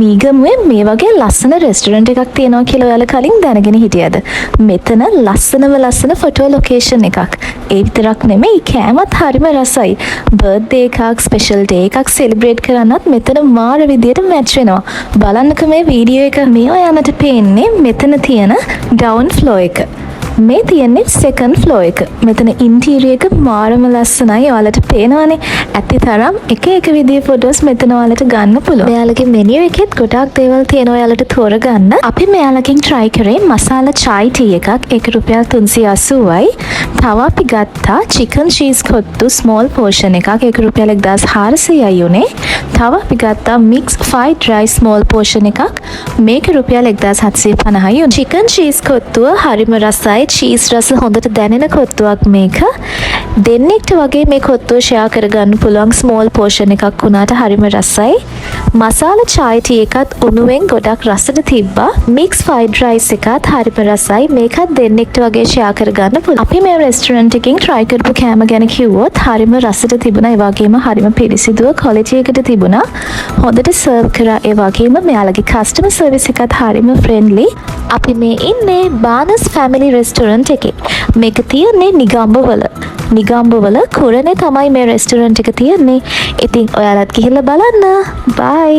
මීගමුවේ මේ වගේ ලස්සන රෙස්ටොරන්ට් එකක් තියෙනවා කියලා ඔයාලා කලින් දැනගෙන හිටියද? මෙතන ලස්සනම ලස්සන ෆොටෝ ලොකේෂන් එකක්. ඒ විතරක් නෙමෙයි කෑමත් හරිම රසයි. බර්ත්ඩේ එකක්, ස්පෙෂල් ඩේ එකක් සෙලිබ්‍රේට් කරන්නත් මෙතන මාර විදියට මැච් වෙනවා. බලන්නක මේ වීඩියෝ එක. මේ ඔයාලට පේන්නේ මෙතන තියෙන ග්‍රවුන්ඩ් ෆ්ලෝර් එක. මේ තියෙන්නේ සෙකන්ඩ් ෆ්ලෝර් එක. මෙතන ඉන්ටීරියර් එක මාරම ලස්සනයි. ඔයාලට පේනවනේ. ඇති තරම් එක එක විදිහේ ෆොටෝස් මෙතන ඔයාලට ගන්න පුළුවන්. මෙයාලගේ මෙනියු එකෙත් ගොඩක් දේවල් තියෙනවා ඔයාලට තෝරගන්න. අපි මෙයාලකින් try කරේ මසාලා chai tea එකක්. ඒක රුපියල් 380යි. තව අපි ගත්තා chicken cheese kottu small portion එකක්. ඒක රුපියල් 1400යි උනේ. තව අපි ගත්තා mixed fried rice small portion එකක්. මේක රුපියල් 1750යි උනේ. chicken cheese කොත්තුව හරිම රසයි. චීස් රස හොඳට දැනෙන කොත්තුවක් මේක. දෙන්නෙක්ට වගේ මේ කොත්තුව ෂෙයා කරගන්න පුළුවන් ස්මෝල් පෝෂන් එකක් වුණාට හරිම රසයි. මසාලා chai tea එකත් උණුවෙන් ගොඩක් රසට තිබ්බා. මික්ස් ෆ්‍රයිඩ් රයිස් එකත් හරිම රසයි. මේකත් දෙන්නෙක්ට වගේ ෂෙයා කරගන්න පුළුවන්. අපි මේ රෙස්ටොරන්ට් එකකින් try කරපු කෑම ගැන කිව්වොත් හරිම රසට තිබුණා. ඒ වගේම හරිම පිළිසිදුව ක්වොලිටි එකට තිබුණා. හොඳට සර්ව් කරා. ඒ වගේම මෙයාලගේ කස්ටමර් සර්විස් එකත් හරිම ෆ්‍රෙන්ඩ්ලි. අපි මේ ඉන්නේ බානස් ෆැමිලි රෙස්ටොරන්ට් එකේ. මේක තියෙන්නේ නිගම්බවල. නිගම්බවල කුරණේ තමයි මේ රෙස්ටොරන්ට් එක තියෙන්නේ. ඉතින් ඔයාලත් ගිහිල්ලා බලන්න. බයි.